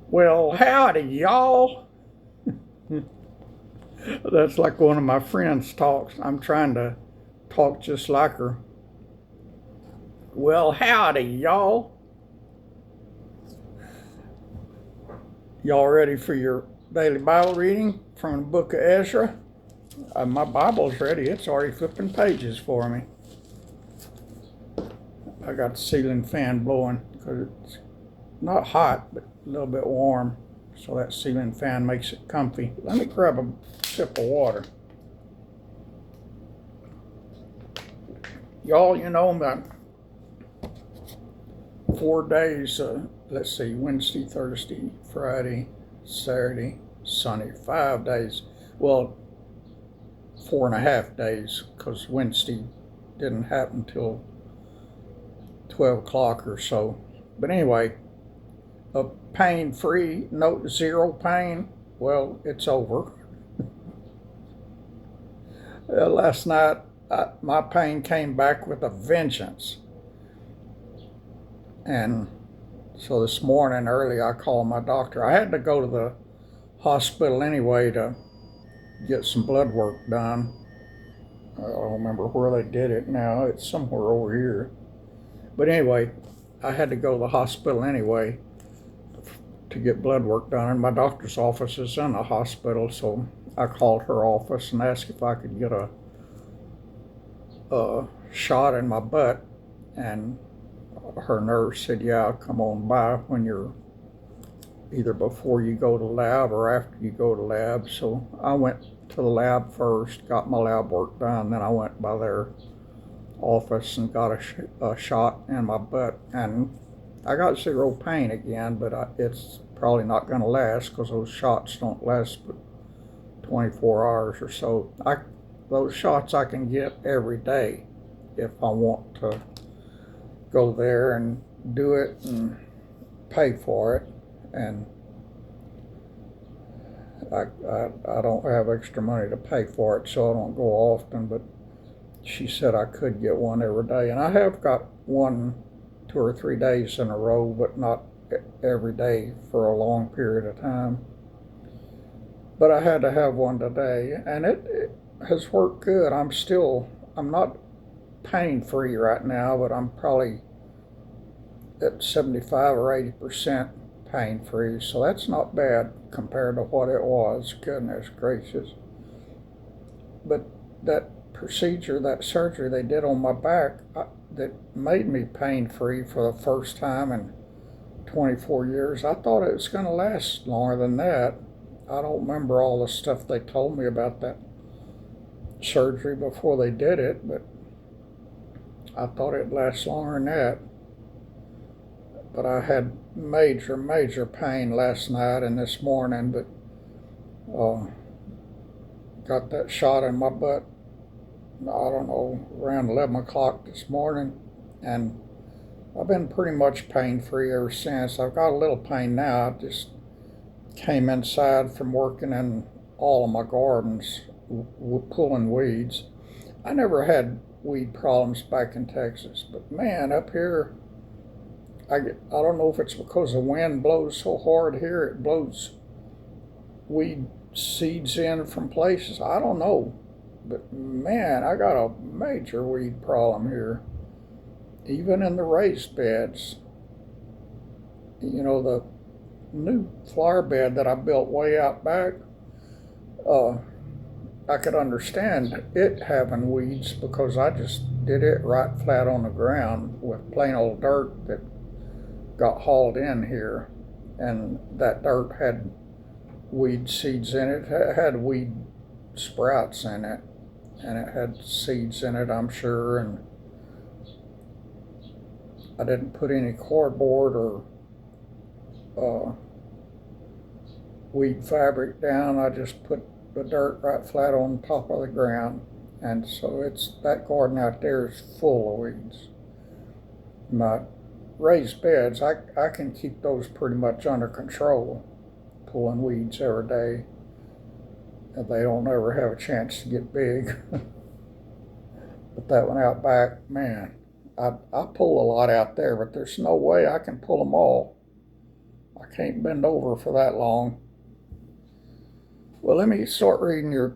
Well, howdy, y'all. That's like one of my friends talks. I'm trying to talk just like her. Well, howdy, y'all. Y'all ready for your daily Bible reading from the book of Ezra? My Bible's ready. It's already flipping pages for me. I got the ceiling fan blowing because it's not hot, but a little bit warm. So that ceiling fan makes it comfy. Let me grab a sip of water. Y'all, about 4 days, let's see, Wednesday, Thursday, Friday, Saturday, Sunday, 5 days. Well, 4.5 days, because Wednesday didn't happen till 12 o'clock or so. But anyway, a pain-free, no zero pain, well, it's over. Last night, my pain came back with a vengeance. And so this morning early, I called my doctor. I had to go to the hospital anyway to get some blood work done. I don't remember where they did it now. It's somewhere over here. But anyway, I had to go to the hospital anyway to get blood work done. And my doctor's office is in the hospital, so I called her office and asked if I could get a shot in my butt. And her nurse said, yeah, come on by when you're either before you go to lab or after you go to lab. So I went to the lab first, got my lab work done, then I went by their office and got a shot in my butt, and I got zero pain again, but it's probably not going to last because those shots don't last but 24 hours or so. Those shots I can get every day if I want to go there and do it and pay for it. And I don't have extra money to pay for it, so I don't go often, but she said I could get one every day. And I have got one 2 or 3 days in a row, but not every day for a long period of time. But I had to have one today, and it has worked good. I'm not pain-free right now, but I'm probably at 75 or 80% pain-free, so that's not bad compared to what it was. Goodness gracious. But that procedure, that surgery they did on my back, that made me pain-free for the first time in 24 years, I thought it was going to last longer than that. I don't remember all the stuff they told me about that surgery before they did it, but I thought it'd last longer than that. But I had major pain last night and this morning, but got that shot in my butt, I don't know, around 11 o'clock this morning, and I've been pretty much pain-free ever since. I've got a little pain now. I just came inside from working in all of my gardens, pulling weeds. I never had weed problems back in Texas, but man, up here, I don't know if it's because the wind blows so hard here, it blows weed seeds in from places. I don't know. But man, I got a major weed problem here. Even in the raised beds. The new flower bed that I built way out back, I could understand it having weeds because I just did it right flat on the ground with plain old dirt that got hauled in here, and that dirt had weed seeds in it. It had weed sprouts in it, and it had seeds in it, I'm sure. And I didn't put any cardboard or weed fabric down. I just put the dirt right flat on top of the ground, and so that garden out there is full of weeds. My raised beds, I can keep those pretty much under control, pulling weeds every day. They don't ever have a chance to get big. But that one out back, man, I pull a lot out there, but there's no way I can pull them all. I can't bend over for that long. Well, let me start reading your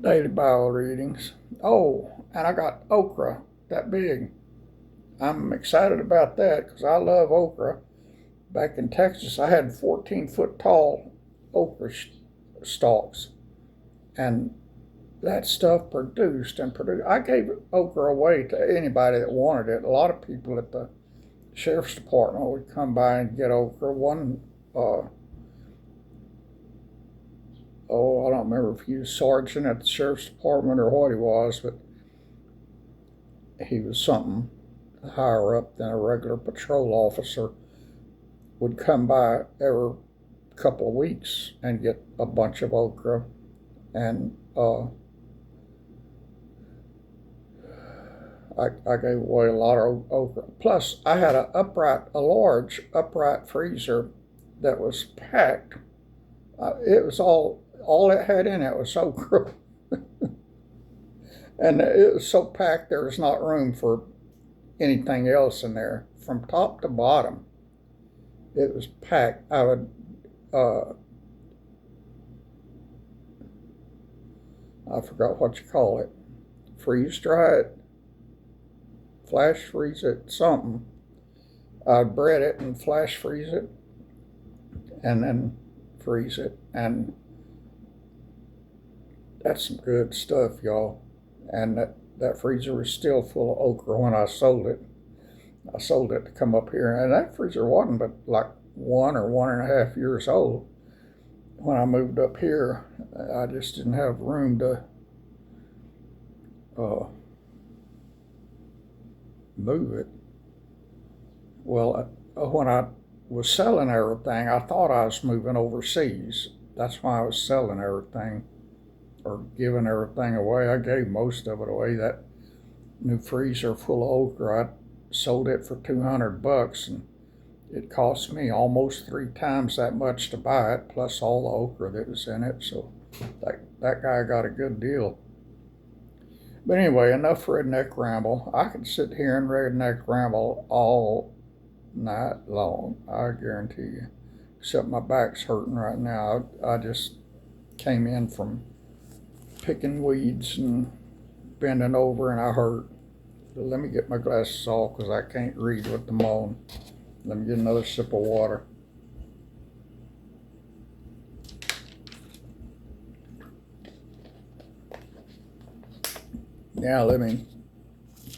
daily Bible readings. Oh, and I got okra that big. I'm excited about that because I love okra. Back in Texas, I had 14-foot tall okra stalks, and that stuff produced and produced. I gave okra away to anybody that wanted it. A lot of people at the sheriff's department would come by and get okra. One, I don't remember if he was sergeant at the sheriff's department or what he was, but he was something higher up than a regular patrol officer, would come by every couple of weeks and get a bunch of okra. And I gave away a lot of okra. Plus, I had a large upright freezer that was packed. It was all it had in it was okra. And it was so packed there was not room for anything else in there. From top to bottom, it was packed. I would I forgot what you call it. Freeze dry it, flash freeze it, something. I'd bread it and flash freeze it, and then freeze it. And that's some good stuff, y'all. And that freezer was still full of okra when I sold it. I sold it to come up here, and that freezer wasn't but like 1 or 1.5 years old. When I moved up here, I just didn't have room to move it. Well, when I was selling everything, I thought I was moving overseas. That's why I was selling everything or giving everything away. I gave most of it away. That new freezer full of okra, I sold it for $200, and it cost me almost 3 times that much to buy it, plus all the okra that was in it. So that guy got a good deal. But anyway, enough redneck ramble. I could sit here and redneck ramble all night long, I guarantee you. Except my back's hurting right now. I just came in from picking weeds and bending over, and I hurt. But let me get my glasses off because I can't read with them on. Let me get another sip of water. Now let me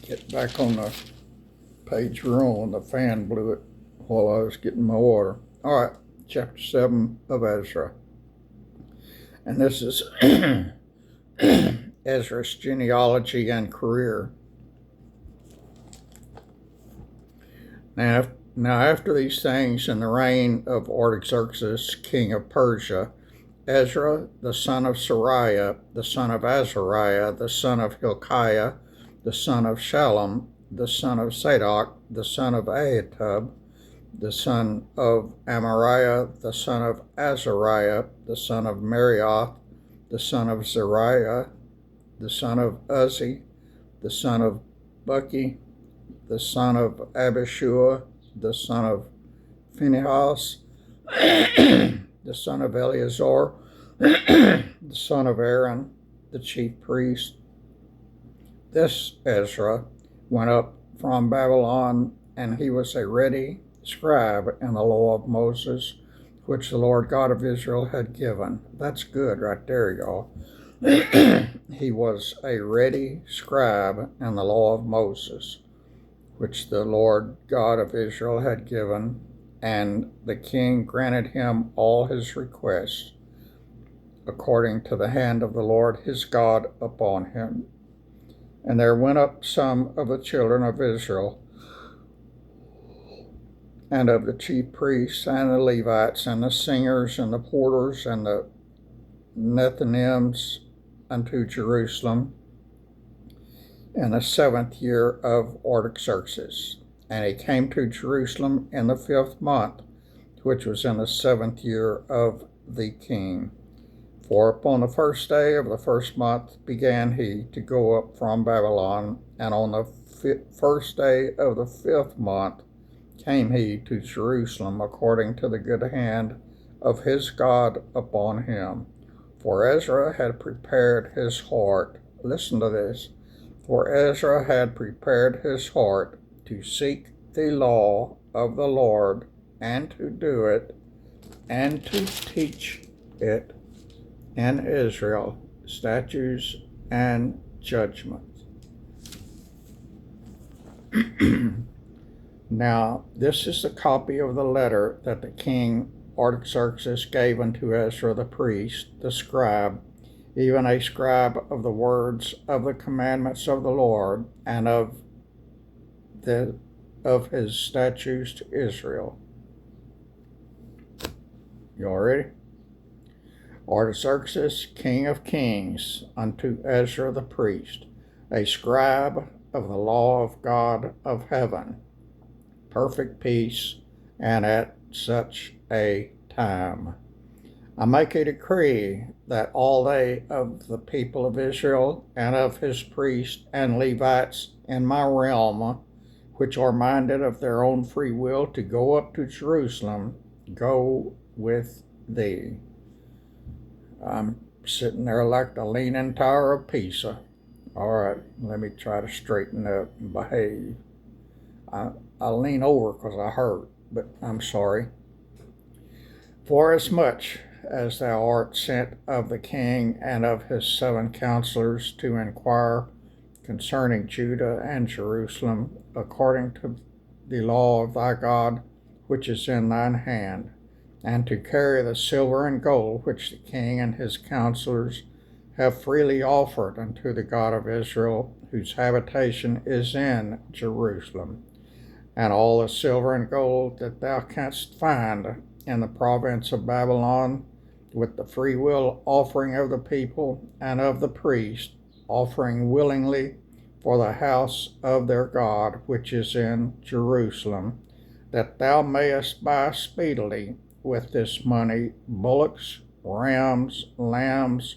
get back on the page we're on. The fan blew it while I was getting my water. All right, chapter 7 of Ezra. And this is Ezra's genealogy and career. Now after these things, in the reign of Artaxerxes, king of Persia, Ezra, the son of Sariah, the son of Azariah, the son of Hilkiah, the son of Shallum, the son of Zadok, the son of Ahitub, the son of Amariah, the son of Azariah, the son of Marioth, the son of Zariah, the son of Uzzi, the son of Buki, the son of Abishua, the son of Phinehas, the son of Eleazar, the son of Aaron, the chief priest. This Ezra went up from Babylon, and he was a ready scribe in the law of Moses, which the Lord God of Israel had given. That's good right there, y'all. He was a ready scribe in the law of Moses, which the Lord God of Israel had given, and the king granted him all his requests, according to the hand of the Lord his God upon him. And there went up some of the children of Israel, and of the chief priests, and the Levites, and the singers, and the porters, and the Nethinims unto Jerusalem in the 7th year of Artaxerxes. And he came to Jerusalem in the 5th month, which was in the 7th year of the king. For upon the 1st day of the 1st month began he to go up from Babylon, and on the 1st day of the 5th month came he to Jerusalem according to the good hand of his God upon him. For Ezra had prepared his heart. Listen to this. For Ezra had prepared his heart to seek the law of the Lord, and to do it, and to teach it in Israel, statutes and judgments. Now, this is the copy of the letter that the king Artaxerxes gave unto Ezra the priest, the scribe, even a scribe of the words of the commandments of the Lord, and of his statutes to Israel. You all ready? Artaxerxes, king of kings, unto Ezra the priest, a scribe of the law of God of heaven, perfect peace, and at such a time. I make a decree that all they of the people of Israel and of his priests and Levites in my realm, which are minded of their own free will to go up to Jerusalem, go with thee. I'm sitting there like the Leaning Tower of Pisa. All right, let me try to straighten up and behave. I lean over because I hurt, but I'm sorry. Forasmuch as thou art sent of the king and of his 7 counselors to inquire concerning Judah and Jerusalem, according to the law of thy God, which is in thine hand, and to carry the silver and gold which the king and his counselors have freely offered unto the God of Israel, whose habitation is in Jerusalem, and all the silver and gold that thou canst find in the province of Babylon, with the free will offering of the people and of the priest, offering willingly for the house of their God, which is in Jerusalem, that thou mayest buy speedily with this money bullocks, rams, lambs,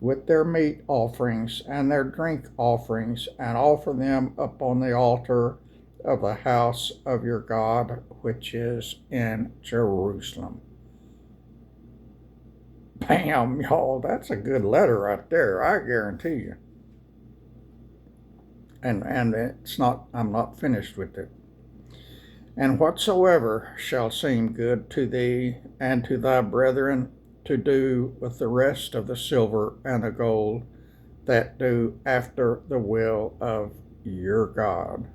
with their meat offerings and their drink offerings, and offer them upon the altar of the house of your God, which is in Jerusalem. Bam, y'all, that's a good letter right there, I guarantee you. And it's not, I'm not finished with it. And whatsoever shall seem good to thee and to thy brethren to do with the rest of the silver and the gold, that do after the will of your God.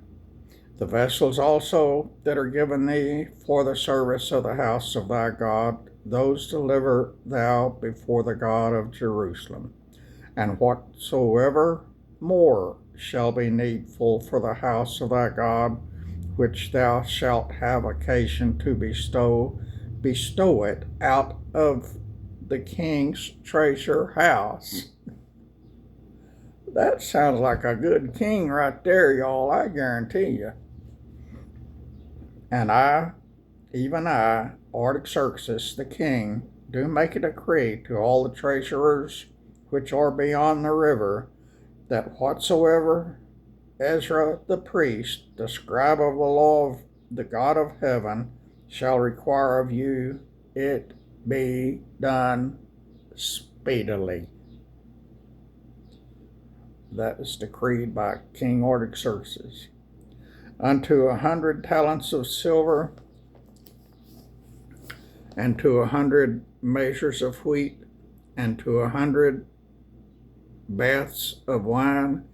The vessels also that are given thee for the service of the house of thy God, those deliver thou before the God of Jerusalem. And whatsoever more shall be needful for the house of thy God, which thou shalt have occasion to bestow it out of the king's treasure house. That sounds like a good king right there, y'all, I guarantee you. And I, even I, Artaxerxes the king, do make a decree to all the treasurers which are beyond the river, that whatsoever Ezra the priest, the scribe of the law of the God of heaven, shall require of you, it be done speedily. That is decreed by King Artaxerxes. Unto 100 talents of silver, and to 100 measures of wheat, and to 100 baths of wine,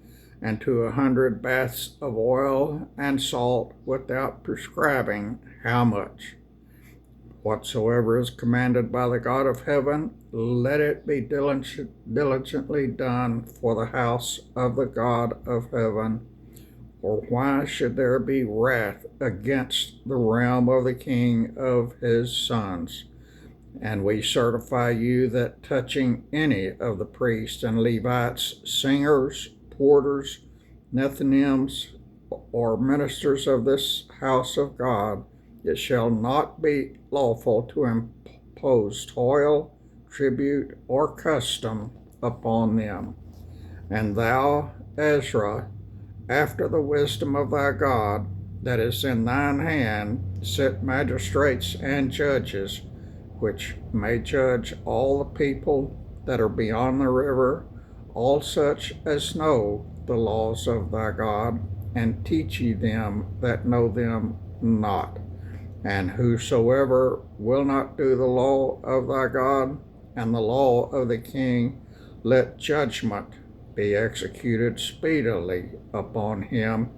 and to 100 baths of oil and salt, without prescribing how much. Whatsoever is commanded by the God of heaven, let it be diligently done for the house of the God of heaven. Or why should there be wrath against the realm of the king of his sons? And we certify you that touching any of the priests and Levites, singers, porters, Nethinims, or ministers of this house of God, it shall not be lawful to impose toil, tribute, or custom upon them. And thou, Ezra, after the wisdom of thy God that is in thine hand, set magistrates and judges, which may judge all the people that are beyond the river, all such as know the laws of thy God, and teach ye them that know them not. And whosoever will not do the law of thy God and the law of the king, let judgment be executed speedily upon him,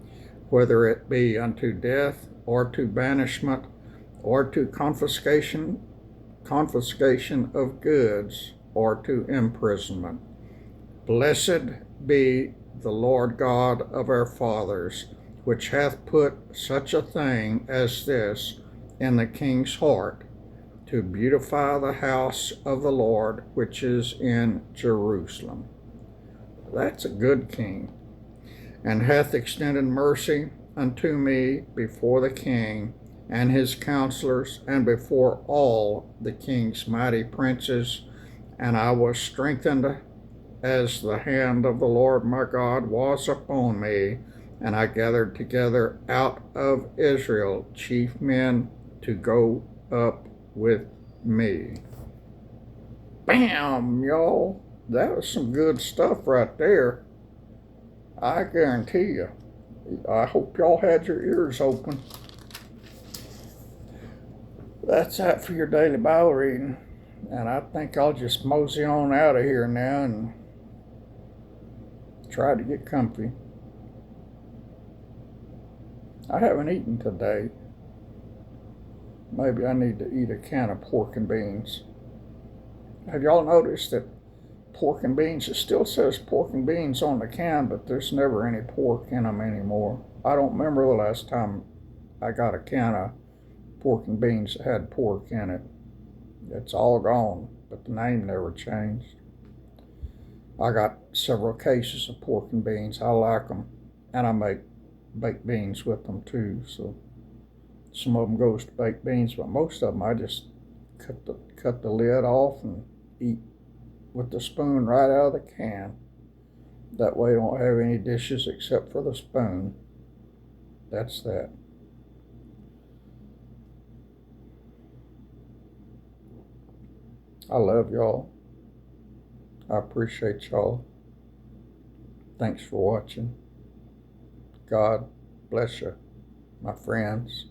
whether it be unto death, or to banishment, or to confiscation of goods, or to imprisonment. Blessed be the Lord God of our fathers, which hath put such a thing as this in the king's heart, to beautify the house of the Lord which is in Jerusalem. That's a good king. And hath extended mercy unto me before the king and his counselors, and before all the king's mighty princes. And I was strengthened as the hand of the Lord my God was upon me, and I gathered together out of Israel chief men to go up with me. Bam, y'all. That was some good stuff right there. I guarantee you. I hope y'all had your ears open. That's that for your daily Bible reading. And I think I'll just mosey on out of here now and try to get comfy. I haven't eaten today. Maybe I need to eat a can of pork and beans. Have y'all noticed that pork and beans, it still says pork and beans on the can, but there's never any pork in them anymore. I don't remember the last time I got a can of pork and beans that had pork in it. It's all gone, but the name never changed. I got several cases of pork and beans. I like them, and I make baked beans with them too. So some of them goes to baked beans, but most of them I just cut the lid off and eat with the spoon right out of the can. That way I don't have any dishes except for the spoon. That's that. I love y'all. I appreciate y'all. Thanks for watching. God bless you, my friends.